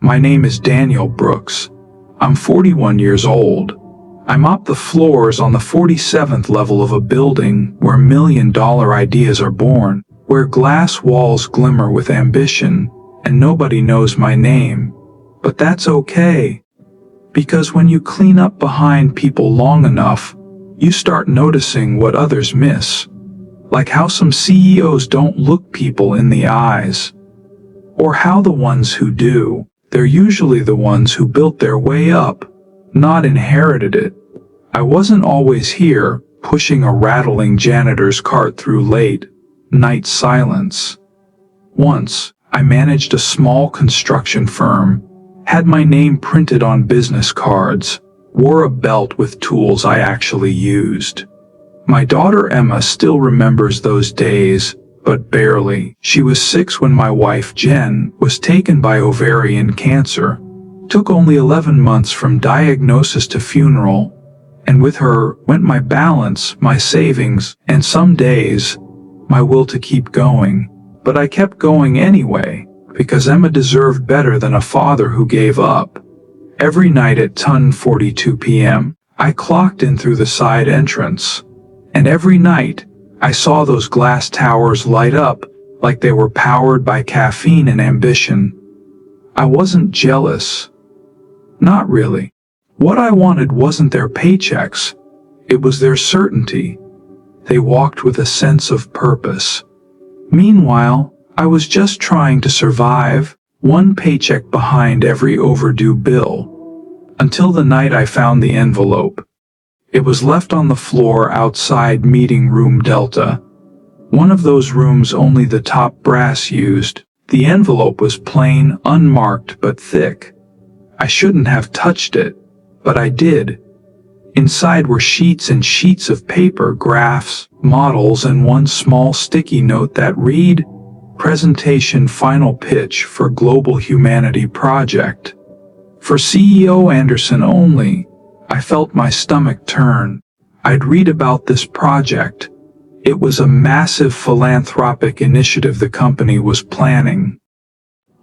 My name is Daniel Brooks. I'm 41 years old. I mop the floors on the 47th level of a building where million-dollar ideas are born, where glass walls glimmer with ambition, and nobody knows my name. But that's okay. Because when you clean up behind people long enough, you start noticing what others miss. Like how some CEOs don't look people in the eyes. Or how the ones who do, they're usually the ones who built their way up, not inherited it. I wasn't always here, pushing a rattling janitor's cart through late night silence. Once, I managed a small construction firm, had my name printed on business cards, wore a belt with tools I actually used. My daughter Emma still remembers those days, but barely. She was 6 when my wife Jen was taken by ovarian cancer. Took only 11 months from diagnosis to funeral, and with her went my balance, my savings, and some days, my will to keep going. But I kept going anyway, because Emma deserved better than a father who gave up. Every night at 10:42 p.m., I clocked in through the side entrance. And every night, I saw those glass towers light up like they were powered by caffeine and ambition. I wasn't jealous. Not really. What I wanted wasn't their paychecks. It was their certainty. They walked with a sense of purpose. Meanwhile, I was just trying to survive, one paycheck behind every overdue bill. Until the night I found the envelope. It was left on the floor outside meeting room Delta. One of those rooms only the top brass used. The envelope was plain, unmarked but thick. I shouldn't have touched it, but I did. Inside were sheets and sheets of paper, graphs, models, and one small sticky note that read, "Presentation Final Pitch for Global Humanity Project." For CEO Anderson only. I felt my stomach turn. I'd read about this project. It was a massive philanthropic initiative the company was planning.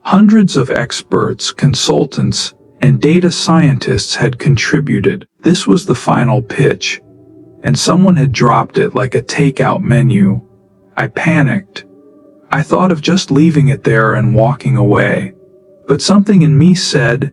Hundreds of experts, consultants, and data scientists had contributed. This was the final pitch, and someone had dropped it like a takeout menu. I panicked. I thought of just leaving it there and walking away. But something in me said,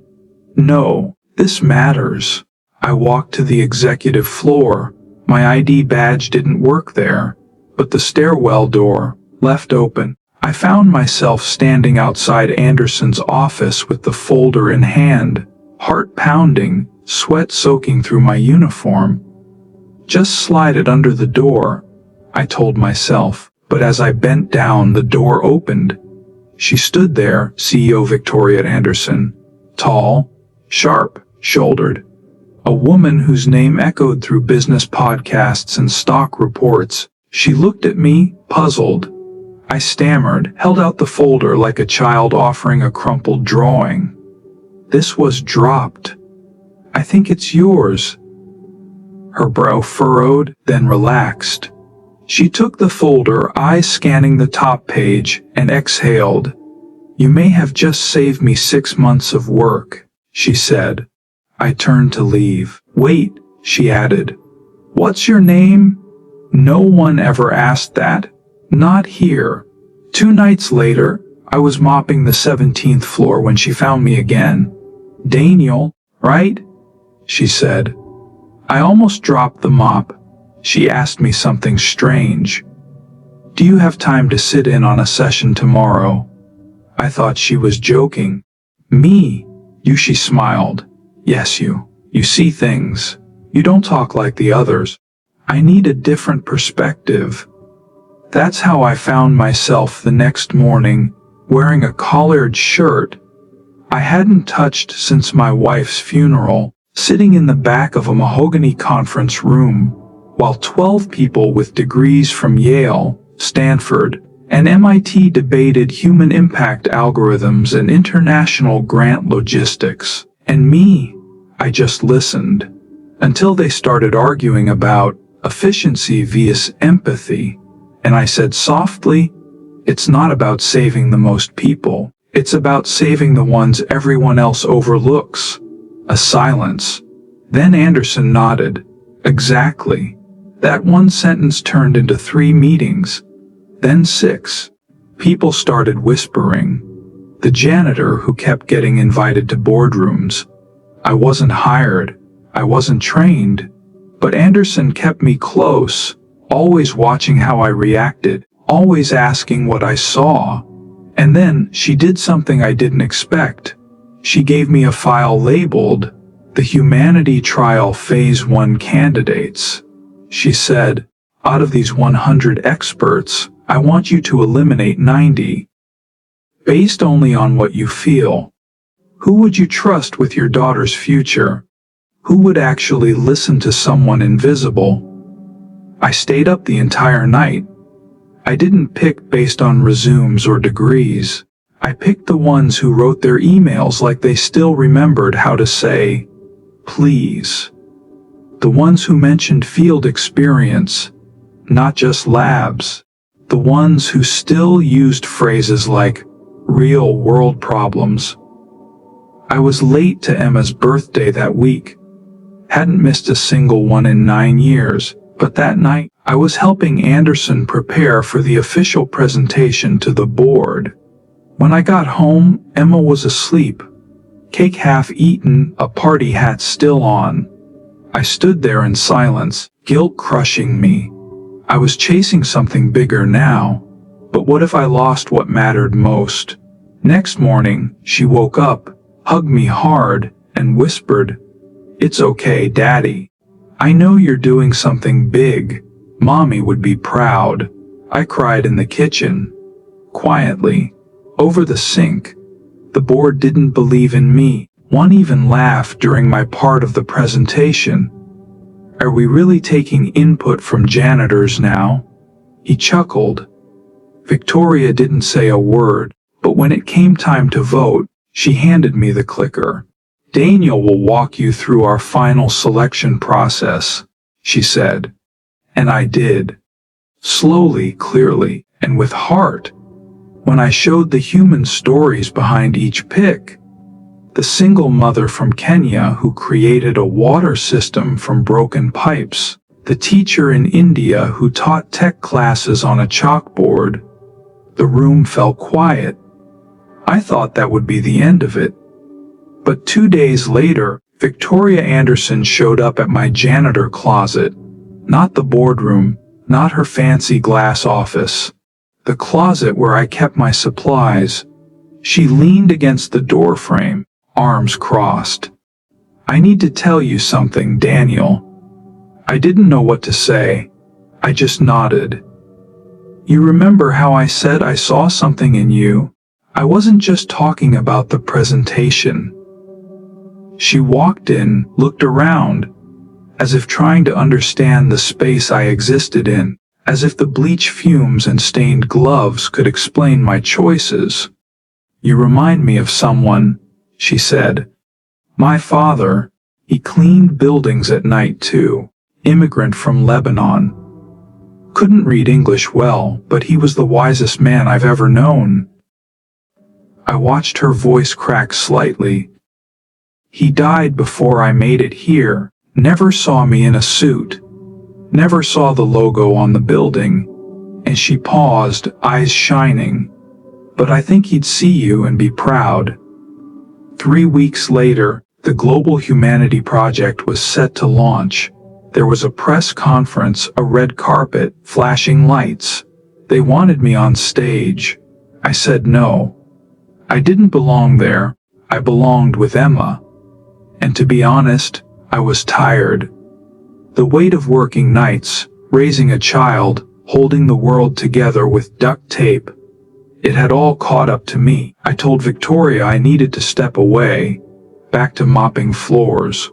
"No, this matters." I walked to the executive floor. My ID badge didn't work there, but the stairwell door, left open. I found myself standing outside Anderson's office with the folder in hand, heart pounding, sweat soaking through my uniform. Just slide it under the door, I told myself, but as I bent down, the door opened. She stood there, CEO Victoria Anderson, tall, sharp-shouldered. A woman whose name echoed through business podcasts and stock reports. She looked at me, puzzled. I stammered, held out the folder like a child offering a crumpled drawing. "This was dropped. I think it's yours." Her brow furrowed, then relaxed. She took the folder, eyes scanning the top page, and exhaled. "You may have just saved me 6 months of work," she said. I turned to leave. "Wait," she added. "What's your name?" No one ever asked that. Not here. 2 nights later, I was mopping the 17th floor when she found me again. "Daniel, right?" she said. I almost dropped the mop. She asked me something strange. "Do you have time to sit in on a session tomorrow?" I thought she was joking. "Me? You?" she smiled. "Yes, you. You see things. You don't talk like the others. I need a different perspective." That's how I found myself the next morning, wearing a collared shirt I hadn't touched since my wife's funeral, sitting in the back of a mahogany conference room, while 12 people with degrees from Yale, Stanford, and MIT debated human impact algorithms and international grant logistics. And me, I just listened, until they started arguing about efficiency vs. empathy. And I said softly, "It's not about saving the most people. It's about saving the ones everyone else overlooks. A silence. Then Anderson nodded. Exactly. That one sentence turned into 3 meetings. Then 6. People started whispering. The janitor who kept getting invited to boardrooms. I wasn't hired. I wasn't trained. But Anderson kept me close, always watching how I reacted, always asking what I saw. And then she did something I didn't expect. She gave me a file labeled, "The Humanity Trial Phase 1 Candidates." She said, "Out of these 100 experts, I want you to eliminate 90. Based only on what you feel. Who would you trust with your daughter's future? Who would actually listen to someone invisible?" I stayed up the entire night. I didn't pick based on resumes or degrees. I picked the ones who wrote their emails like they still remembered how to say, "Please." The ones who mentioned field experience, not just labs. The ones who still used phrases like real-world problems. I was late to Emma's birthday that week. Hadn't missed a single one in 9 years, but that night, I was helping Anderson prepare for the official presentation to the board. When I got home, Emma was asleep. Cake half eaten, a party hat still on. I stood there in silence, guilt crushing me. I was chasing something bigger now, but what if I lost what mattered most? Next morning, she woke up, hugged me hard, and whispered, "It's okay, Daddy. I know you're doing something big. Mommy would be proud." I cried in the kitchen. Quietly. Over the sink. The board didn't believe in me. One even laughed during my part of the presentation. "Are we really taking input from janitors now?" He chuckled. Victoria didn't say a word, but when it came time to vote, she handed me the clicker. "Daniel will walk you through our final selection process," she said. And I did. Slowly, clearly, and with heart. When I showed the human stories behind each pick, the single mother from Kenya who created a water system from broken pipes, the teacher in India who taught tech classes on a chalkboard, the room fell quiet. I thought that would be the end of it. But 2 days later, Victoria Anderson showed up at my janitor closet. Not the boardroom, not her fancy glass office. The closet where I kept my supplies. She leaned against the doorframe, arms crossed. "I need to tell you something, Daniel." I didn't know what to say. I just nodded. "You remember how I said I saw something in you? I wasn't just talking about the presentation." She walked in, looked around, as if trying to understand the space I existed in, as if the bleach fumes and stained gloves could explain my choices. "You remind me of someone," she said. "My father. He cleaned buildings at night too. Immigrant from Lebanon. Couldn't read English well, but he was the wisest man I've ever known." I watched her voice crack slightly. "He died before I made it here. Never saw me in a suit. Never saw the logo on the building." And she paused, eyes shining. "But I think he'd see you and be proud." 3 weeks later, the Global Humanity Project was set to launch. There was a press conference, a red carpet, flashing lights. They wanted me on stage. I said no. I didn't belong there. I belonged with Emma. And to be honest, I was tired. The weight of working nights, raising a child, holding the world together with duct tape. It had all caught up to me. I told Victoria I needed to step away, back to mopping floors,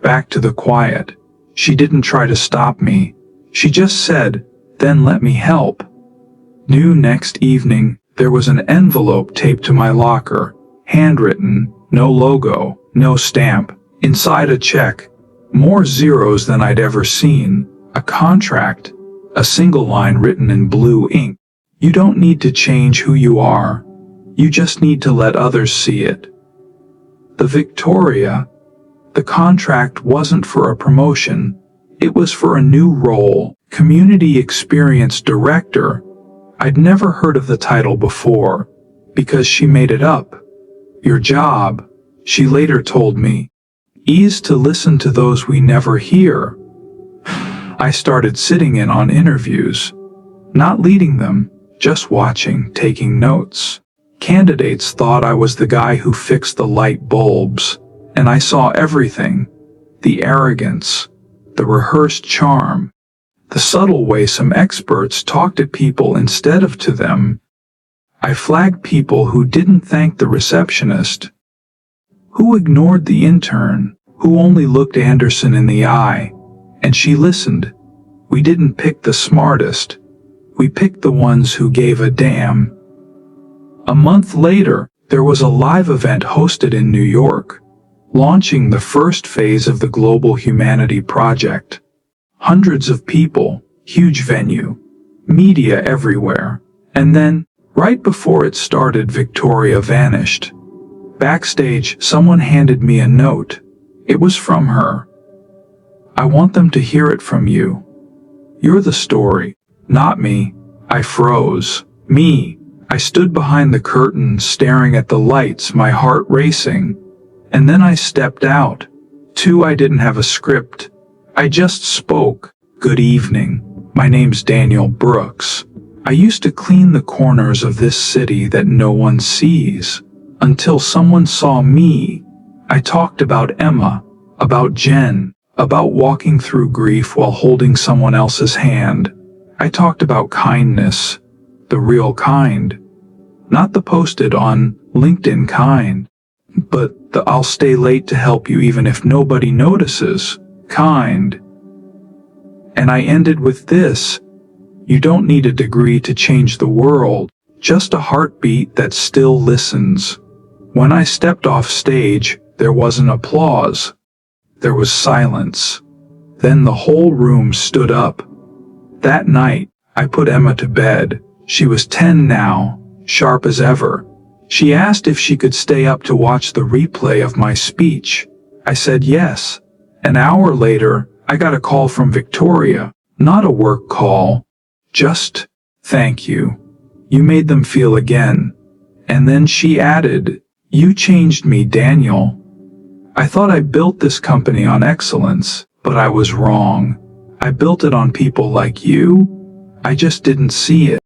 back to the quiet. She didn't try to stop me. She just said, "Then let me help." New next evening, there was an envelope taped to my locker, handwritten, no logo, no stamp. Inside a check, more zeros than I'd ever seen, a contract, a single line written in blue ink. "You don't need to change who you are. You just need to let others see it. The Victoria, the contract wasn't for a promotion. It was for a new role, Community Experience Director. I'd never heard of the title before, because she made it up. Your job, she later told me, is to listen to those we never hear. I started sitting in on interviews, not leading them, just watching, taking notes. Candidates thought I was the guy who fixed the light bulbs, and I saw everything. The arrogance, the rehearsed charm, the subtle way some experts talked to people instead of to them. I flagged people who didn't thank the receptionist, who ignored the intern, who only looked Anderson in the eye, and she listened. We didn't pick the smartest. We picked the ones who gave a damn. A month later, there was a live event hosted in New York, launching the first phase of the Global Humanity Project. Hundreds of people, huge venue, media everywhere, and then, right before it started, Victoria vanished. Backstage, someone handed me a note. It was from her. I want them to hear it from you. You're the story, not me. I froze. Me. I stood behind the curtain, staring at the lights, my heart racing. And then I stepped out. I didn't have a script. I just spoke. Good evening. My name's Daniel Brooks. I used to clean the corners of this city that no one sees. Until someone saw me. I talked about Emma, about Jen, about walking through grief while holding someone else's hand. I talked about kindness, the real kind. Not the posted on LinkedIn kind, but the I'll stay late to help you even if nobody notices kind. And I ended with this: you don't need a degree to change the world, just a heartbeat that still listens. When I stepped off stage, there wasn't applause. There was silence. Then the whole room stood up. That night, I put Emma to bed. She was 10 now, sharp as ever. She asked if she could stay up to watch the replay of my speech. I said yes. An hour later, I got a call from Victoria, not a work call. Just, thank you. You made them feel again. And then she added, you changed me, Daniel. I thought I built this company on excellence, but I was wrong. I built it on people like you. I just didn't see it.